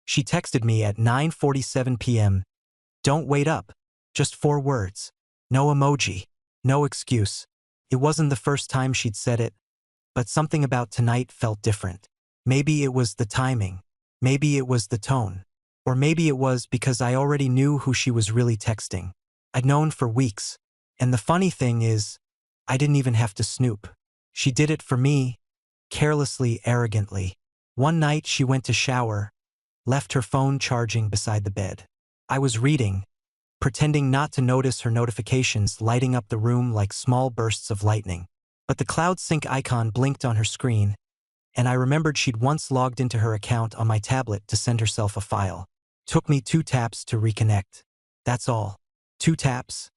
She texted me at 9:47 p.m. Don't wait up. Just 4 words. No emoji. No excuse. It wasn't the first time she'd said it, but something about tonight felt different. Maybe it was the timing. Maybe it was the tone. Or maybe it was because I already knew who she was really texting. I'd known for weeks. And the funny thing is, I didn't even have to snoop. She did it for me, carelessly, arrogantly. One night she went to shower, left her phone charging beside the bed. I was reading, pretending not to notice her notifications lighting up the room like small bursts of lightning. But the cloud sync icon blinked on her screen, and I remembered she'd once logged into her account on my tablet to send herself a file. Took me 2 taps to reconnect. That's all. 2 taps.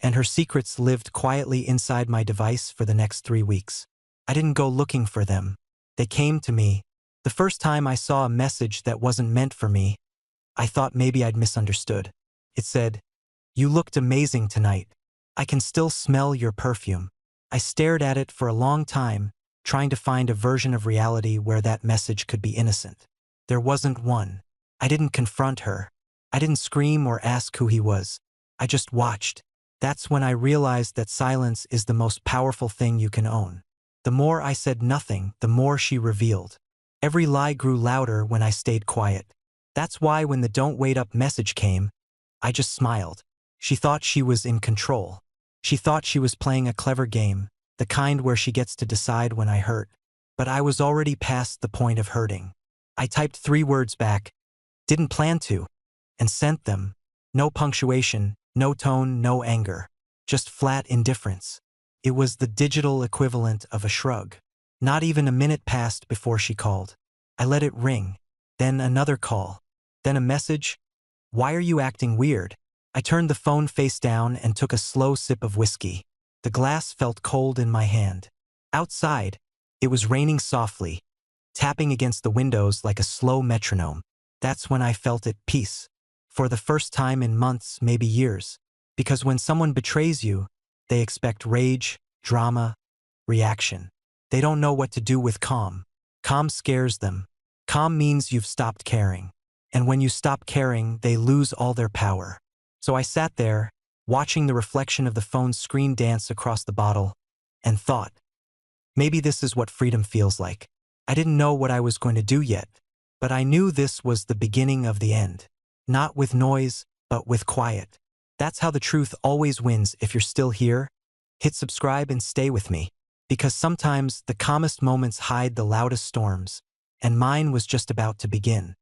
And her secrets lived quietly inside my device for the next 3 weeks. I didn't go looking for them. They came to me. The first time I saw a message that wasn't meant for me, I thought maybe I'd misunderstood. It said, "You looked amazing tonight. I can still smell your perfume." I stared at it for a long time, trying to find a version of reality where that message could be innocent. There wasn't one. I didn't confront her. I didn't scream or ask who he was. I just watched. That's when I realized that silence is the most powerful thing you can own. The more I said nothing, the more she revealed. Every lie grew louder when I stayed quiet. That's why when the "don't wait up" message came, I just smiled. She thought she was in control. She thought she was playing a clever game, the kind where she gets to decide when I hurt. But I was already past the point of hurting. I typed 3 words back, didn't plan to, and sent them. No punctuation, no tone, no anger. Just flat indifference. It was the digital equivalent of a shrug. Not even a minute passed before she called. I let it ring. Then another call. Then a message. "Why are you acting weird?" I turned the phone face down and took a slow sip of whiskey. The glass felt cold in my hand. Outside, it was raining softly, tapping against the windows like a slow metronome. That's when I felt at peace. For the first time in months, maybe years. Because when someone betrays you, they expect rage, drama, reaction. They don't know what to do with calm. Calm scares them. Calm means you've stopped caring. And when you stop caring, they lose all their power. So I sat there, watching the reflection of the phone's screen dance across the bottle, and thought, maybe this is what freedom feels like. I didn't know what I was going to do yet, but I knew this was the beginning of the end. Not with noise, but with quiet. That's how the truth always wins. If you're still here, hit subscribe and stay with me. Because sometimes the calmest moments hide the loudest storms, and mine was just about to begin.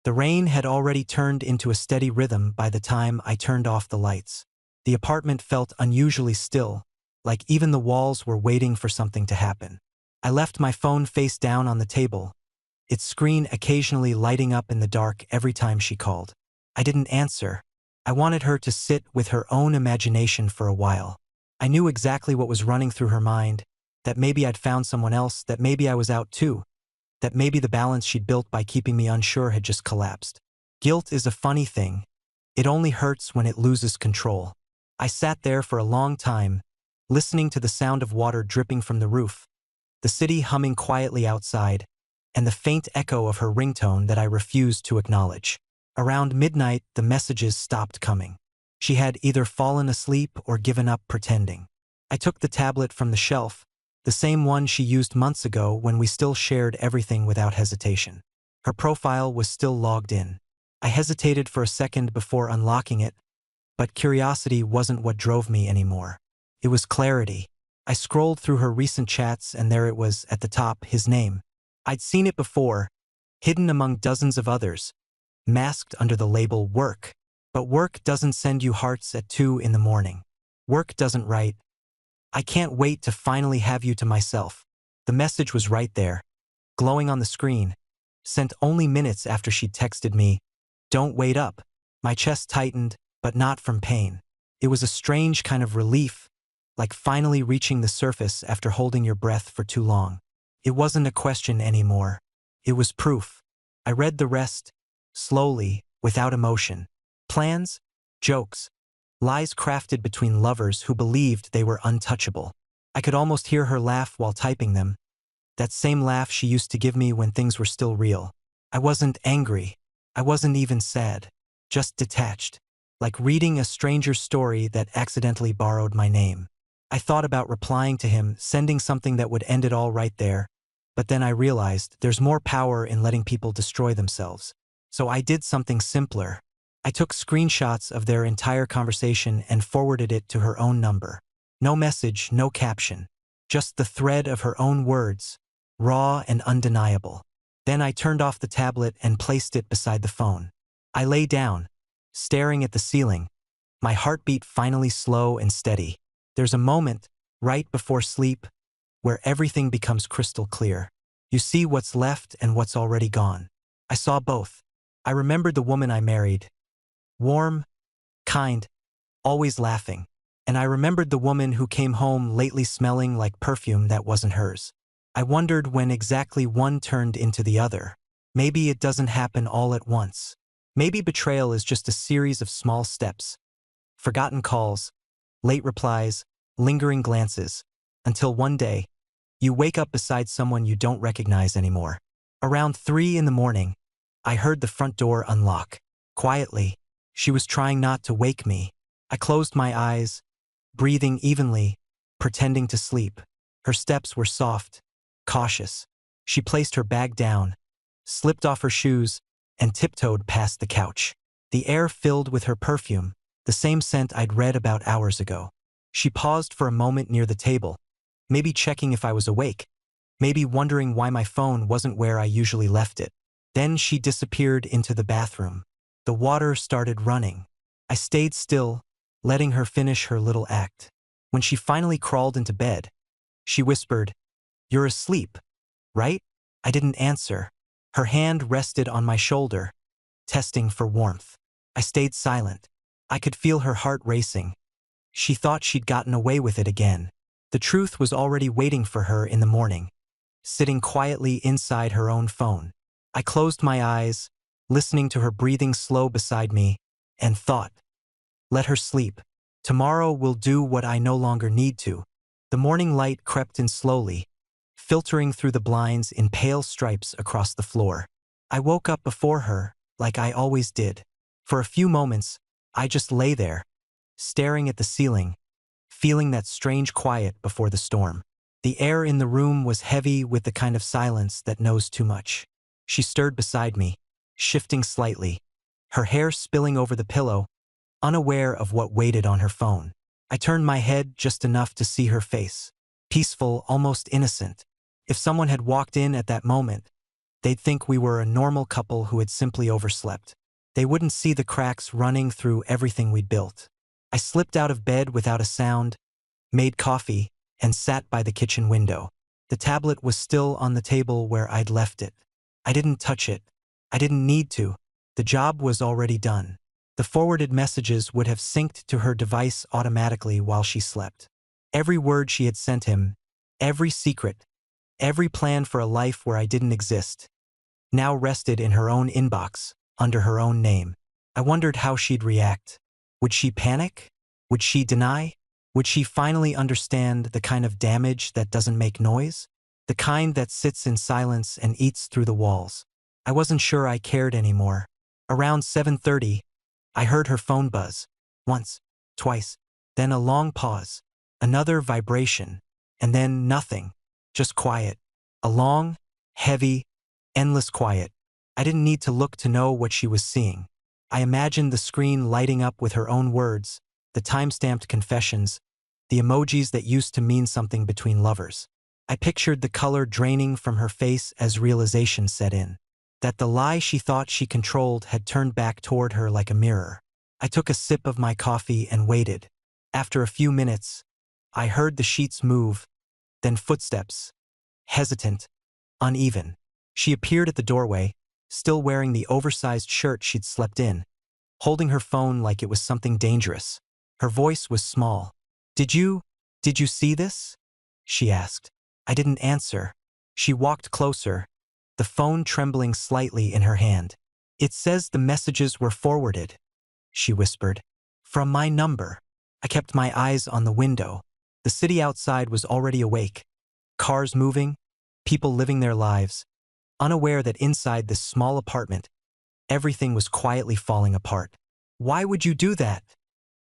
The rain had already turned into a steady rhythm by the time I turned off the lights. The apartment felt unusually still, like even the walls were waiting for something to happen. I left my phone face down on the table, its screen occasionally lighting up in the dark every time she called. I didn't answer. I wanted her to sit with her own imagination for a while. I knew exactly what was running through her mind, that maybe I'd found someone else, that maybe I was out too, that maybe the balance she'd built by keeping me unsure had just collapsed. Guilt is a funny thing. It only hurts when it loses control. I sat there for a long time, listening to the sound of water dripping from the roof, the city humming quietly outside, and the faint echo of her ringtone that I refused to acknowledge. Around midnight, the messages stopped coming. She had either fallen asleep or given up pretending. I took the tablet from the shelf, the same one she used months ago when we still shared everything without hesitation. Her profile was still logged in. I hesitated for a second before unlocking it, but curiosity wasn't what drove me anymore. It was clarity. I scrolled through her recent chats and there it was, at the top, his name. I'd seen it before, hidden among dozens of others, masked under the label work. But work doesn't send you hearts at 2 in the morning. Work doesn't write, "I can't wait to finally have you to myself." The message was right there, glowing on the screen, sent only minutes after she'd texted me, "Don't wait up." My chest tightened, but not from pain. It was a strange kind of relief, like finally reaching the surface after holding your breath for too long. It wasn't a question anymore. It was proof. I read the rest, slowly, without emotion. Plans, jokes, lies crafted between lovers who believed they were untouchable. I could almost hear her laugh while typing them, that same laugh she used to give me when things were still real. I wasn't angry. I wasn't even sad, just detached, like reading a stranger's story that accidentally borrowed my name. I thought about replying to him, sending something that would end it all right there, but then I realized there's more power in letting people destroy themselves. So I did something simpler. I took screenshots of their entire conversation and forwarded it to her own number. No message, no caption. Just the thread of her own words, raw and undeniable. Then I turned off the tablet and placed it beside the phone. I lay down, staring at the ceiling, my heartbeat finally slow and steady. There's a moment, right before sleep, where everything becomes crystal clear. You see what's left and what's already gone. I saw both. I remembered the woman I married. Warm, kind, always laughing. And I remembered the woman who came home lately smelling like perfume that wasn't hers. I wondered when exactly one turned into the other. Maybe it doesn't happen all at once. Maybe betrayal is just a series of small steps. Forgotten calls, late replies, lingering glances, until one day, you wake up beside someone you don't recognize anymore. Around 3 in the morning, I heard the front door unlock. Quietly, she was trying not to wake me. I closed my eyes, breathing evenly, pretending to sleep. Her steps were soft, cautious. She placed her bag down, slipped off her shoes, and tiptoed past the couch. The air filled with her perfume, the same scent I'd read about hours ago. She paused for a moment near the table, maybe checking if I was awake, maybe wondering why my phone wasn't where I usually left it. Then she disappeared into the bathroom. The water started running. I stayed still, letting her finish her little act. When she finally crawled into bed, she whispered, "You're asleep, right?" I didn't answer. Her hand rested on my shoulder, testing for warmth. I stayed silent. I could feel her heart racing. She thought she'd gotten away with it again. The truth was already waiting for her in the morning, sitting quietly inside her own phone. I closed my eyes, listening to her breathing slow beside me, and thought, let her sleep. Tomorrow will do what I no longer need to. The morning light crept in slowly, filtering through the blinds in pale stripes across the floor. I woke up before her, like I always did. For a few moments, I just lay there, staring at the ceiling, feeling that strange quiet before the storm. The air in the room was heavy with the kind of silence that knows too much. She stirred beside me, shifting slightly, her hair spilling over the pillow, unaware of what waited on her phone. I turned my head just enough to see her face, peaceful, almost innocent. If someone had walked in at that moment, they'd think we were a normal couple who had simply overslept. They wouldn't see the cracks running through everything we'd built. I slipped out of bed without a sound, made coffee, and sat by the kitchen window. The tablet was still on the table where I'd left it. I didn't touch it. I didn't need to. The job was already done. The forwarded messages would have synced to her device automatically while she slept. Every word she had sent him, every secret, every plan for a life where I didn't exist, now rested in her own inbox, under her own name. I wondered how she'd react. Would she panic? Would she deny? Would she finally understand the kind of damage that doesn't make noise? The kind that sits in silence and eats through the walls. I wasn't sure I cared anymore. Around 7:30, I heard her phone buzz. Once, twice, then a long pause, another vibration, and then nothing, just quiet. A long, heavy, endless quiet. I didn't need to look to know what she was seeing. I imagined the screen lighting up with her own words, the time-stamped confessions, the emojis that used to mean something between lovers. I pictured the color draining from her face as realization set in, that the lie she thought she controlled had turned back toward her like a mirror. I took a sip of my coffee and waited. After a few minutes, I heard the sheets move, then footsteps, hesitant, uneven. She appeared at the doorway, still wearing the oversized shirt she'd slept in, holding her phone like it was something dangerous. Her voice was small. Did you see this?" she asked. I didn't answer. She walked closer, the phone trembling slightly in her hand. "It says the messages were forwarded," she whispered. "From my number." I kept my eyes on the window. The city outside was already awake. Cars moving, people living their lives, unaware that inside this small apartment, Everything was quietly falling apart. "Why would you do that?"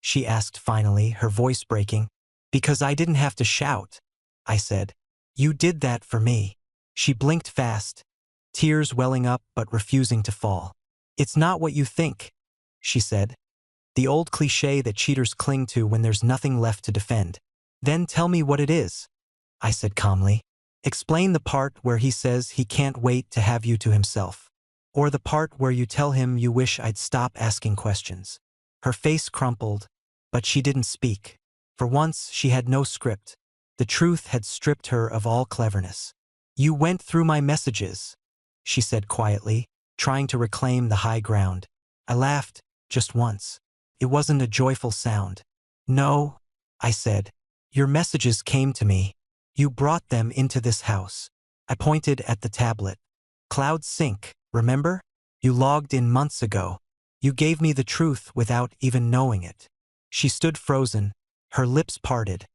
she asked finally, her voice breaking. "Because I didn't have to shout," I said. "You did that for me." She blinked fast, tears welling up but refusing to fall. "It's not what you think," she said. "The old cliché that cheaters cling to when there's nothing left to defend." "Then tell me what it is," I said calmly. "Explain the part where he says he can't wait to have you to himself. Or the part where you tell him you wish I'd stop asking questions." Her face crumpled, but she didn't speak. For once, she had no script. The truth had stripped her of all cleverness. "You went through my messages," she said quietly, trying to reclaim the high ground. I laughed, just once. It wasn't a joyful sound. "No," I said. "Your messages came to me. You brought them into this house." I pointed at the tablet. "Cloud sync, remember? You logged in months ago. You gave me the truth without even knowing it." She stood frozen, her lips parted,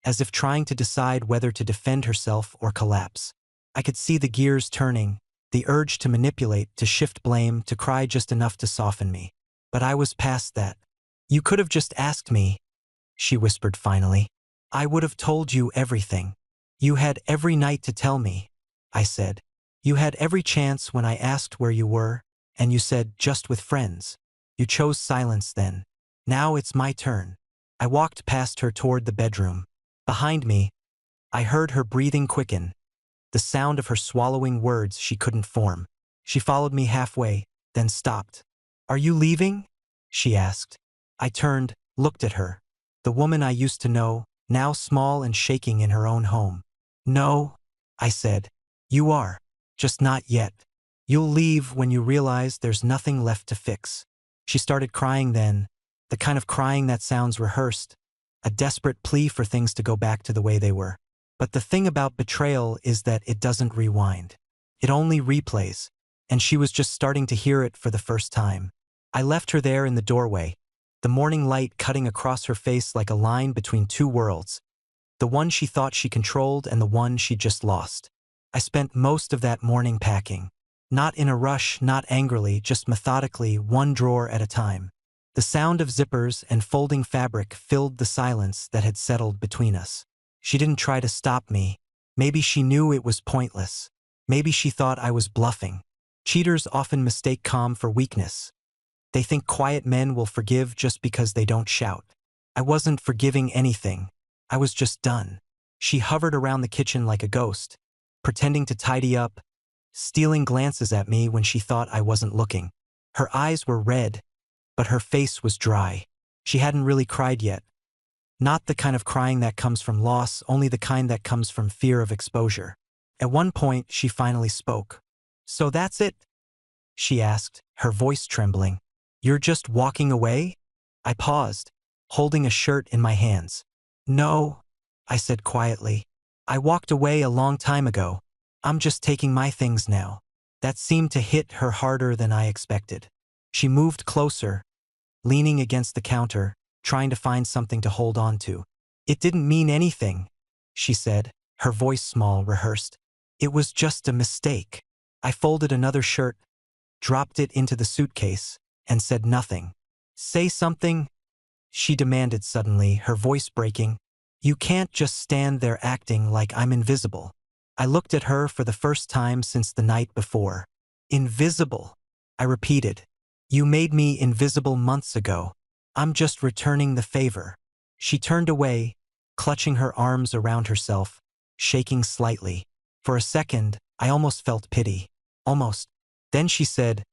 as if trying to decide whether to defend herself or collapse. I could see the gears turning, the urge to manipulate, to shift blame, to cry just enough to soften me. But I was past that. "You could have just asked me," she whispered finally. "I would have told you everything. You had every night to tell me," I said. "You had every chance when I asked where you were, and you said, just with friends. You chose silence then. Now it's my turn." I walked past her toward the bedroom. Behind me, I heard her breathing quicken, the sound of her swallowing words she couldn't form. She followed me halfway, then stopped. "Are you leaving?" she asked. I turned, looked at her. The woman I used to know, now small and shaking in her own home. "No," I said. "You are. Just not yet. You'll leave when you realize there's nothing left to fix." She started crying then, the kind of crying that sounds rehearsed, a desperate plea for things to go back to the way they were. But the thing about betrayal is that it doesn't rewind. It only replays, and she was just starting to hear it for the first time. I left her there in the doorway, the morning light cutting across her face like a line between two worlds, the one she thought she controlled and the one she'd just lost. I spent most of that morning packing. Not in a rush, not angrily, just methodically, one drawer at a time. The sound of zippers and folding fabric filled the silence that had settled between us. She didn't try to stop me. Maybe she knew it was pointless. Maybe she thought I was bluffing. Cheaters often mistake calm for weakness. They think quiet men will forgive just because they don't shout. I wasn't forgiving anything. I was just done. She hovered around the kitchen like a ghost, pretending to tidy up, stealing glances at me when she thought I wasn't looking. Her eyes were red, but her face was dry. She hadn't really cried yet. Not the kind of crying that comes from loss, only the kind that comes from fear of exposure. At one point, she finally spoke. "So that's it?" she asked, her voice trembling. "You're just walking away?" I paused, holding a shirt in my hands. "No," I said quietly. "I walked away a long time ago. I'm just taking my things now." That seemed to hit her harder than I expected. She moved closer, leaning against the counter, trying to find something to hold on to. "It didn't mean anything," she said, her voice small, rehearsed. "It was just a mistake." I folded another shirt, dropped it into the suitcase, and said nothing. "Say something," she demanded suddenly, her voice breaking. "You can't just stand there acting like I'm invisible." I looked at her for the first time since the night before. "Invisible," I repeated. "You made me invisible months ago. I'm just returning the favor." She turned away, clutching her arms around herself, shaking slightly. For a second, I almost felt pity. Almost. Then she said,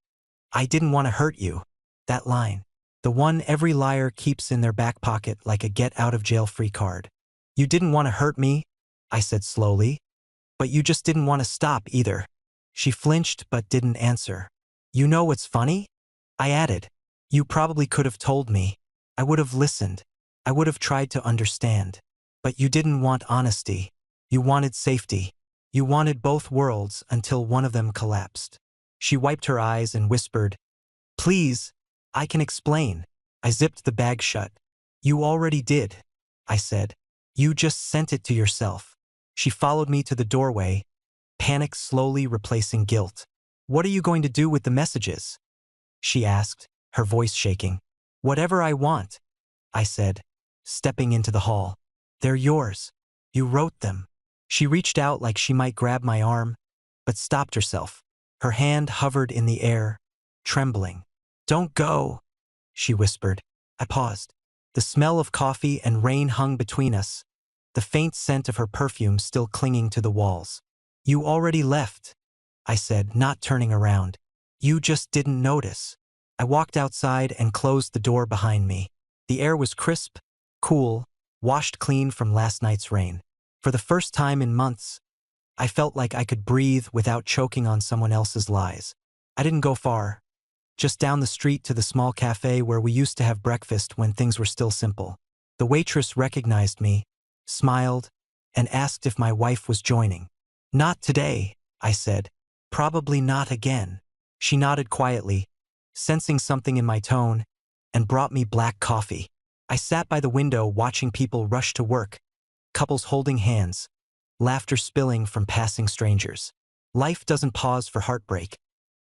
"I didn't want to hurt you." That line. The one every liar keeps in their back pocket like a get-out-of-jail-free card. "You didn't want to hurt me," I said slowly. "But you just didn't want to stop either." She flinched but didn't answer. "You know what's funny?" I added. "You probably could have told me. I would have listened. I would have tried to understand. But you didn't want honesty. You wanted safety. You wanted both worlds until one of them collapsed." She wiped her eyes and whispered, "Please, I can explain." I zipped the bag shut. "You already did," I said. "You just sent it to yourself." She followed me to the doorway, panic slowly replacing guilt. "What are you going to do with the messages?" she asked, her voice shaking. Whatever I want, I said, stepping into the hall. They're yours. You wrote them. She reached out like she might grab my arm, but stopped herself. Her hand hovered in the air, trembling. Don't go, she whispered. I paused. The smell of coffee and rain hung between us, the faint scent of her perfume still clinging to the walls. You already left, I said, not turning around. You just didn't notice. I walked outside and closed the door behind me. The air was crisp, cool, washed clean from last night's rain. For the first time in months, I felt like I could breathe without choking on someone else's lies. I didn't go far, just down the street to the small cafe where we used to have breakfast when things were still simple. The waitress recognized me, smiled, and asked if my wife was joining. Not today, I said. Probably not again. She nodded quietly, sensing something in my tone, and brought me black coffee. I sat by the window watching people rush to work, couples holding hands, laughter spilling from passing strangers. Life doesn't pause for heartbreak.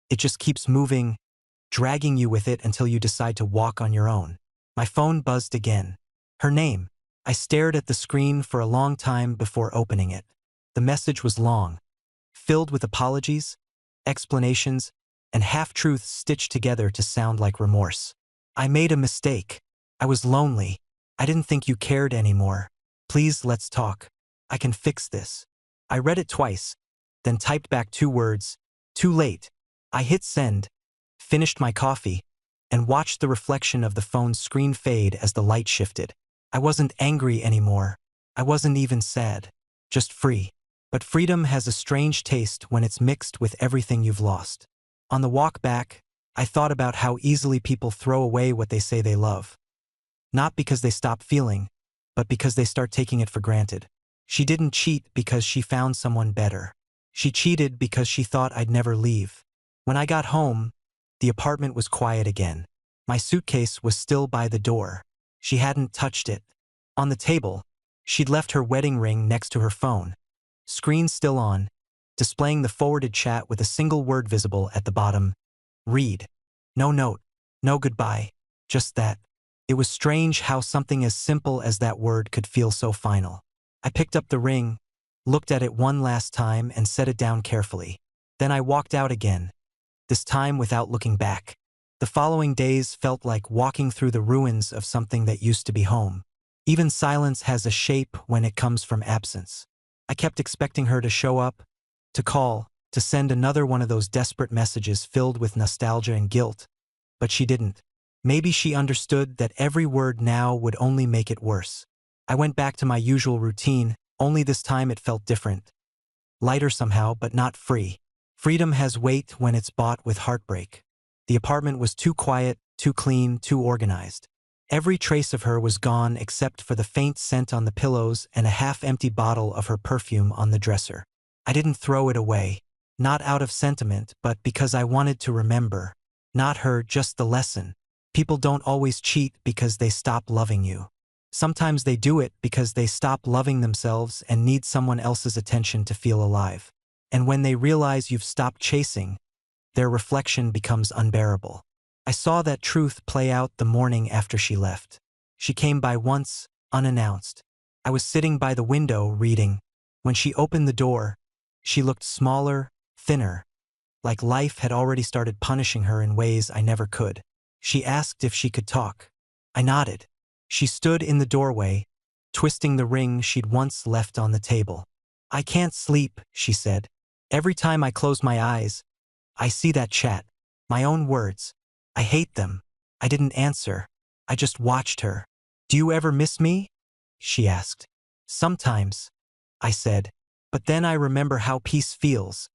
It just keeps moving, dragging you with it until you decide to walk on your own. My phone buzzed again. Her name. I stared at the screen for a long time before opening it. The message was long, filled with apologies, explanations, and half-truths stitched together to sound like remorse. I made a mistake. I was lonely. I didn't think you cared anymore. Please, let's talk. I can fix this. I read it twice, then typed back 2 words. Too late. I hit send, finished my coffee, and watched the reflection of the phone's screen fade as the light shifted. I wasn't angry anymore. I wasn't even sad. Just free. But freedom has a strange taste when it's mixed with everything you've lost. On the walk back, I thought about how easily people throw away what they say they love. Not because they stop feeling, but because they start taking it for granted. She didn't cheat because she found someone better. She cheated because she thought I'd never leave. When I got home, the apartment was quiet again. My suitcase was still by the door. She hadn't touched it. On the table, she'd left her wedding ring next to her phone. Screen still on, displaying the forwarded chat with a single word visible at the bottom. Read. No note. No goodbye. Just that. It was strange how something as simple as that word could feel so final. I picked up the ring, looked at it one last time and set it down carefully. Then I walked out again, this time without looking back. The following days felt like walking through the ruins of something that used to be home. Even silence has a shape when it comes from absence. I kept expecting her to show up, to call, to send another one of those desperate messages filled with nostalgia and guilt. But she didn't. Maybe she understood that every word now would only make it worse. I went back to my usual routine, only this time it felt different. Lighter somehow, but not free. Freedom has weight when it's bought with heartbreak. The apartment was too quiet, too clean, too organized. Every trace of her was gone except for the faint scent on the pillows and a half-empty bottle of her perfume on the dresser. I didn't throw it away. Not out of sentiment, but because I wanted to remember. Not her, just the lesson. People don't always cheat because they stop loving you. Sometimes they do it because they stop loving themselves and need someone else's attention to feel alive. And when they realize you've stopped chasing, their reflection becomes unbearable. I saw that truth play out the morning after she left. She came by once, unannounced. I was sitting by the window reading. When she opened the door, she looked smaller, thinner, like life had already started punishing her in ways I never could. She asked if she could talk. I nodded. She stood in the doorway, twisting the ring she'd once left on the table. I can't sleep, she said. Every time I close my eyes, I see that chat. My own words. I hate them. I didn't answer. I just watched her. Do you ever miss me? She asked. Sometimes, I said. But then I remember how peace feels.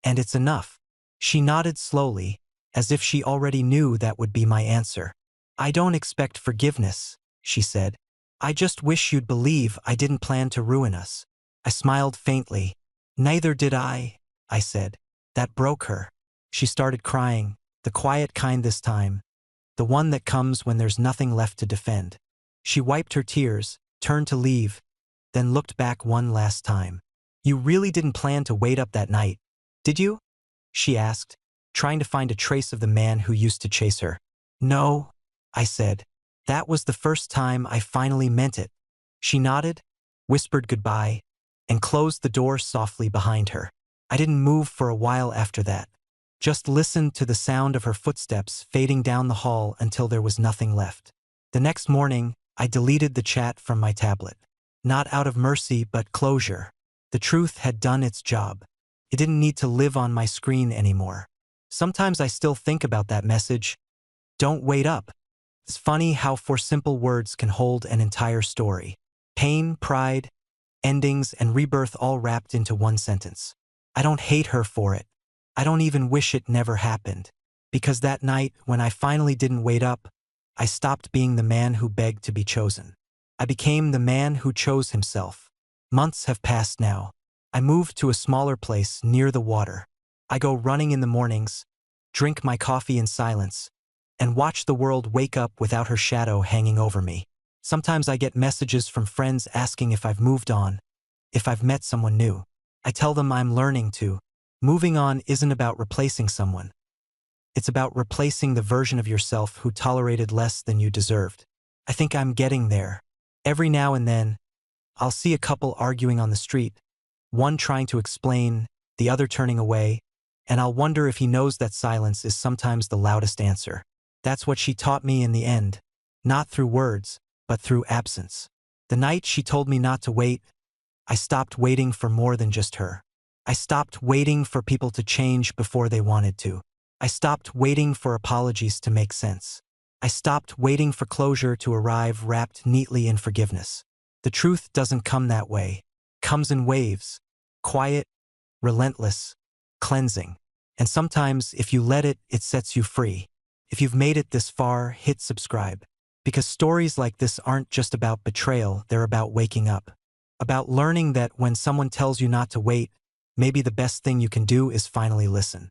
And it's enough. She nodded slowly, as if she already knew that would be my answer. I don't expect forgiveness, she said. I just wish you'd believe I didn't plan to ruin us. I smiled faintly. Neither did I said. That broke her. She started crying, the quiet kind this time, the one that comes when there's nothing left to defend. She wiped her tears, turned to leave, then looked back one last time. You really didn't plan to wait up that night, did you? She asked, trying to find a trace of the man who used to chase her. No, I said. That was the first time I finally meant it. She nodded, whispered goodbye, and closed the door softly behind her. I didn't move for a while after that. Just listened to the sound of her footsteps fading down the hall until there was nothing left. The next morning, I deleted the chat from my tablet. Not out of mercy, but closure. The truth had done its job. It didn't need to live on my screen anymore. Sometimes I still think about that message. Don't wait up. It's funny how four simple words can hold an entire story. Pain, pride, endings, and rebirth all wrapped into one sentence. I don't hate her for it. I don't even wish it never happened. Because that night, when I finally didn't wait up, I stopped being the man who begged to be chosen. I became the man who chose himself. Months have passed now. I moved to a smaller place near the water. I go running in the mornings, drink my coffee in silence, and watch the world wake up without her shadow hanging over me. Sometimes I get messages from friends asking if I've moved on, if I've met someone new. I tell them I'm learning to. Moving on isn't about replacing someone. It's about replacing the version of yourself who tolerated less than you deserved. I think I'm getting there. Every now and then, I'll see a couple arguing on the street, one trying to explain, the other turning away, and I'll wonder if he knows that silence is sometimes the loudest answer. That's what she taught me in the end, not through words, but through absence. The night she told me not to wait, I stopped waiting for more than just her. I stopped waiting for people to change before they wanted to. I stopped waiting for apologies to make sense. I stopped waiting for closure to arrive wrapped neatly in forgiveness. The truth doesn't come that way. It comes in waves, quiet, relentless, cleansing. And sometimes, if you let it, it sets you free. If you've made it this far, hit subscribe. Because stories like this aren't just about betrayal, they're about waking up. About learning that when someone tells you not to wait, maybe the best thing you can do is finally listen.